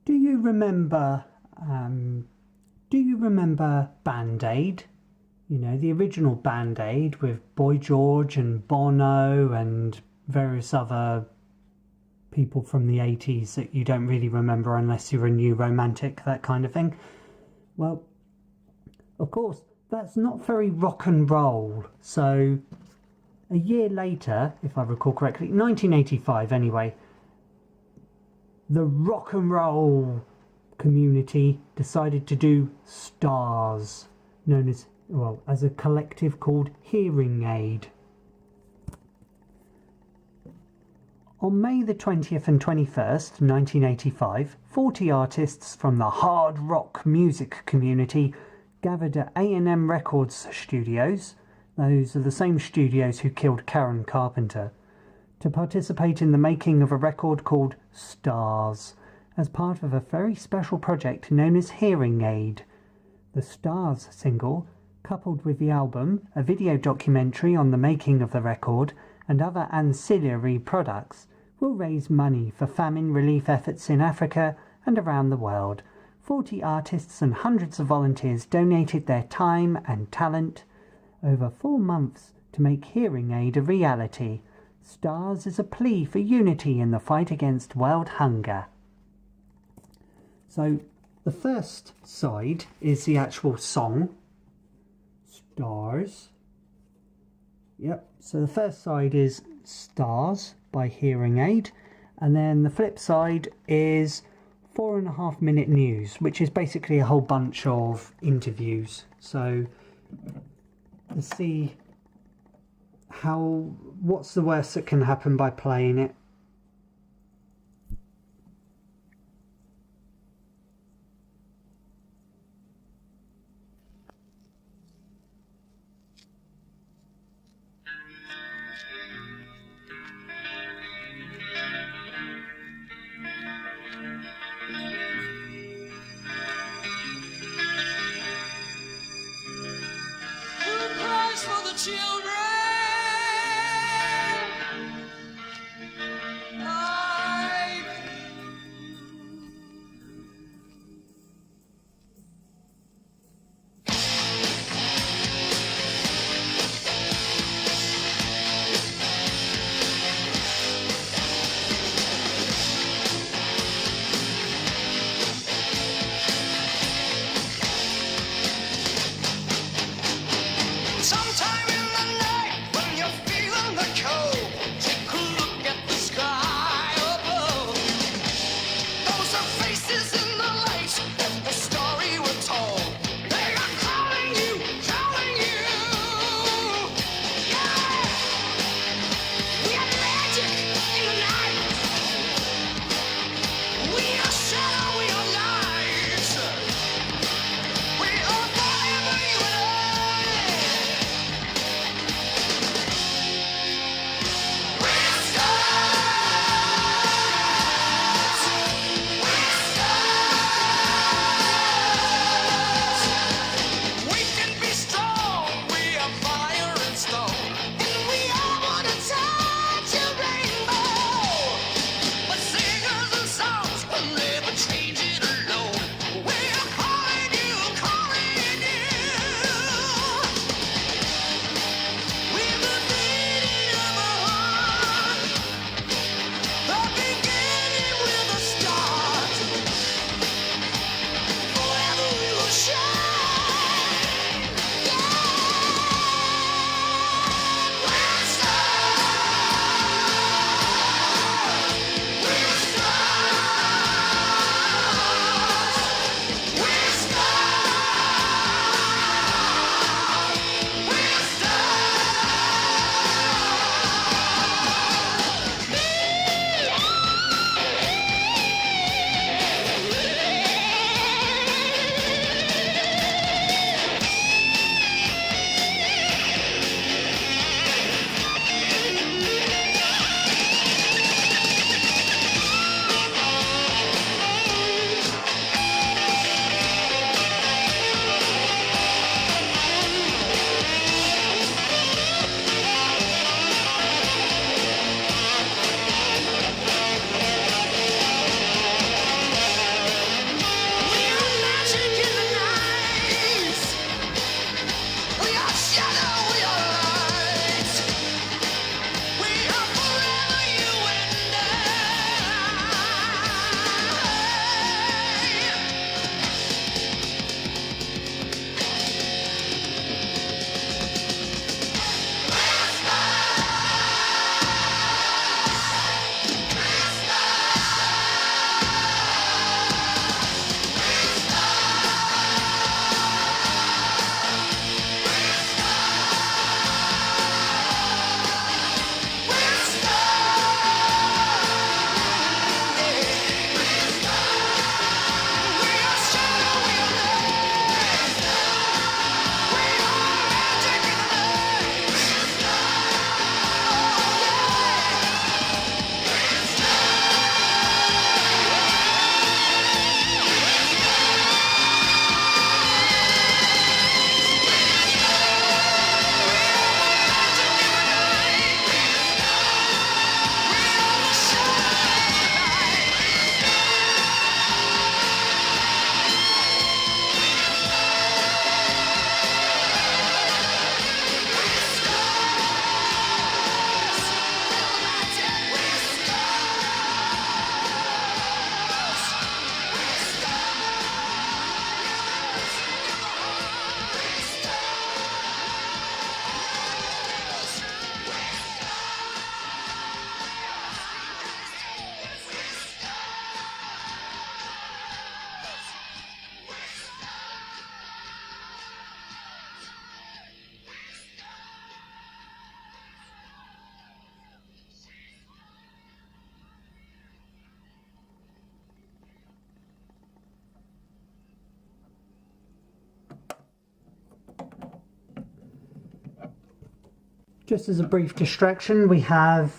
Do you remember Band-Aid? You know, the original Band-Aid with Boy George and Bono and various other people from the 80s that you don't really remember unless you're a new romantic, that kind of thing. Well, of course, that's not very rock and roll. So a year later, if I recall correctly, 1985 anyway, the rock and roll community decided to do stars, known as, well, as a collective called Hearing Aid. On May the 20th and 21st, 1985, 40 artists from the hard rock music community gathered at A&M Records studios, those are the same studios who killed Karen Carpenter, to participate in the making of a record called Stars, as part of a very special project known as Hearing Aid. The Stars single, coupled with the album, a video documentary on the making of the record, and other ancillary products, will raise money for famine relief efforts in Africa and around the world. 40 artists and hundreds of volunteers donated their time and talent over 4 months to make Hearing Aid a reality. Stars is a plea for unity in the fight against world hunger. So the first side is the actual song, Stars. Yep, so the first side is Stars by Hearing Aid, and then the flip side is 4.5 minute news, which is basically a whole bunch of interviews. So let's see what's the worst that can happen by playing it. For the children, sometime in the night. Just as a brief distraction, we have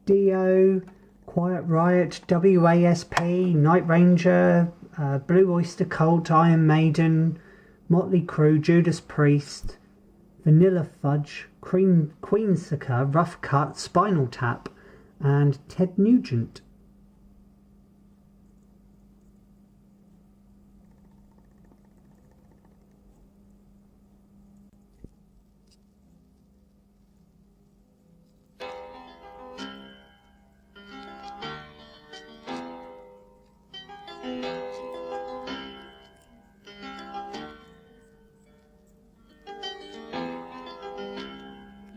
Dio, Quiet Riot, WASP, Night Ranger, Blue Oyster Cult, Iron Maiden, Motley Crue, Judas Priest, Vanilla Fudge, Queensucker, Rough Cut, Spinal Tap, and Ted Nugent.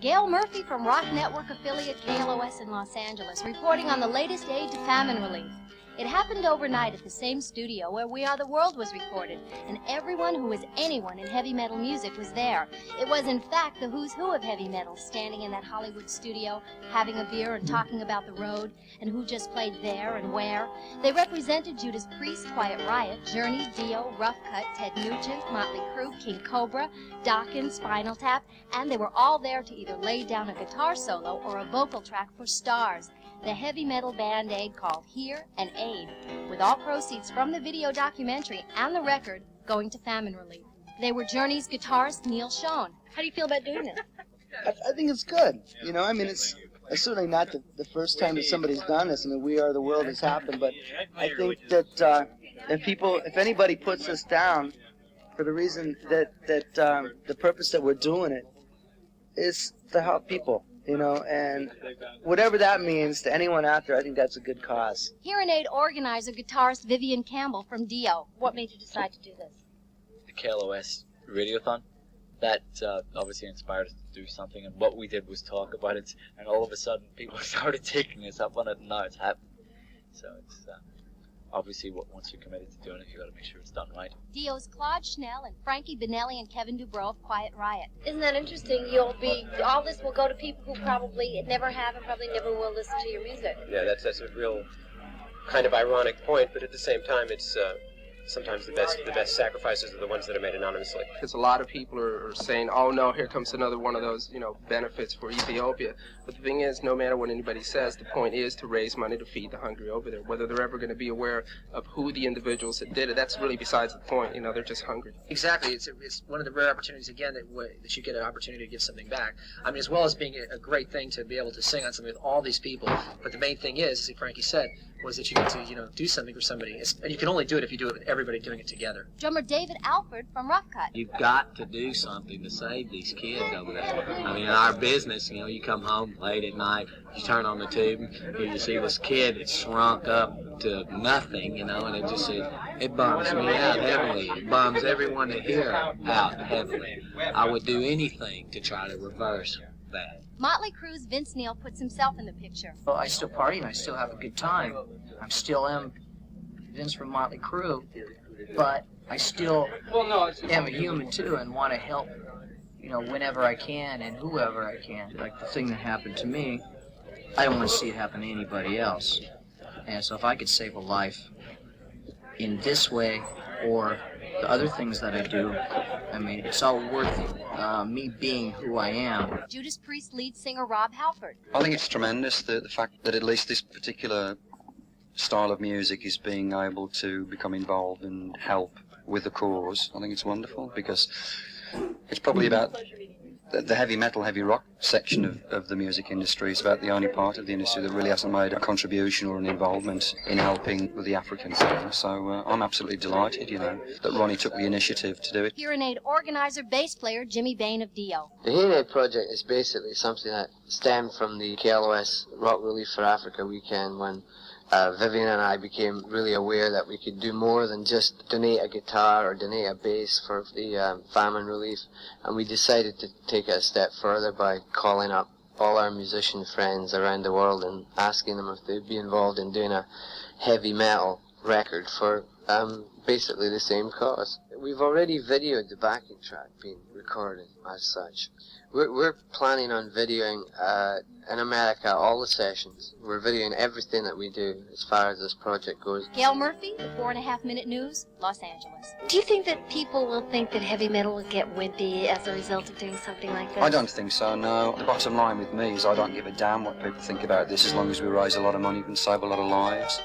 Gayle Murphy from Rock Network affiliate KLOS in Los Angeles, reporting on the latest aid to famine relief. It happened overnight at the same studio where We Are the World was recorded, and everyone who was anyone in heavy metal music was there. It was, in fact, the who's who of heavy metal standing in that Hollywood studio, having a beer and talking about the road, and who just played there and where. They represented Judas Priest, Quiet Riot, Journey, Dio, Rough Cut, Ted Nugent, Motley Crue, King Cobra, Dawkins, Spinal Tap, and they were all there to either lay down a guitar solo or a vocal track for stars. The heavy metal band aid called Hear and Aid, with all proceeds from the video documentary and the record going to famine relief. They were Journey's guitarist Neil Schon. How do you feel about doing this? I think it's good. You know, I mean, it's certainly not the first time that somebody's done this. I mean, We Are the World has happened, but I think that if anybody puts us down for the reason that the purpose that we're doing it is to help people. You know, and whatever that means to anyone out there, I think that's a good cause. Hear and Aid organizer guitarist Vivian Campbell from Dio. What made you decide to do this? The KLOS radiothon. That obviously inspired us to do something, and what we did was talk about it, and all of a sudden people started taking us up on it, and now it's happening. So it's obviously once you're committed to doing it, you got to make sure it's done right. Dio's Claude Schnell and Frankie Benelli and Kevin Dubrow of Quiet Riot. Isn't that interesting? All this will go to people who probably never have and probably never will listen to your music. Yeah, that's a real kind of ironic point, but at the same time, it's sometimes the best sacrifices are the ones that are made anonymously. Because a lot of people are saying, oh no, here comes another one of those, benefits for Ethiopia. But the thing is, no matter what anybody says, the point is to raise money to feed the hungry over there. Whether they're ever going to be aware of who the individuals that did it, that's really besides the point. They're just hungry. Exactly. It's one of the rare opportunities, again, that you get an opportunity to give something back. I mean, as well as being a great thing to be able to sing on something with all these people, but the main thing is, as Frankie said, was that you get to, do something for somebody. And you can only do it if you do it with everybody doing it together. Drummer David Alford from Rough Cut. You've got to do something to save these kids over there. I mean, in our business, you come home late at night, you turn on the tube, and you see this kid that's shrunk up to nothing, and it bums me out heavily. It bums everyone here out heavily. I would do anything to try to reverse that. Motley Crue's Vince Neil puts himself in the picture. Well, I still party and I still have a good time. I still am Vince from Motley Crue, but I still am a human too and want to help, whenever I can and whoever I can. Like the thing that happened to me, I don't want to see it happen to anybody else. And so if I could save a life in this way or the other things that I do, I mean, it's all worth it. Me being who I am. Judas Priest lead singer Rob Halford. I think it's tremendous, the fact that at least this particular style of music is being able to become involved and help with the cause. I think it's wonderful because it's probably about the heavy metal, heavy rock section of the music industry. It's about the only part of the industry that really hasn't made a contribution or an involvement in helping with the African thing. So I'm absolutely delighted, that Ronnie took the initiative to do it. Hear and Aid organizer, bass player Jimmy Bain of Dio. The Hear and Aid project is basically something that stemmed from the KLOS Rock Relief for Africa weekend when Vivian and I became really aware that we could do more than just donate a guitar or donate a bass for the famine relief, and we decided to take it a step further by calling up all our musician friends around the world and asking them if they'd be involved in doing a heavy metal record for basically the same cause. we've already videoed the backing track being recorded as such. We're planning on videoing in America all the sessions. We're videoing everything that we do as far as this project goes. Gayle Murphy, the 4.5-minute news, Los Angeles. Do you think that people will think that heavy metal will get wimpy as a result of doing something like this? I don't think so, no. The bottom line with me is I don't give a damn what people think about this as long as we raise a lot of money and save a lot of lives.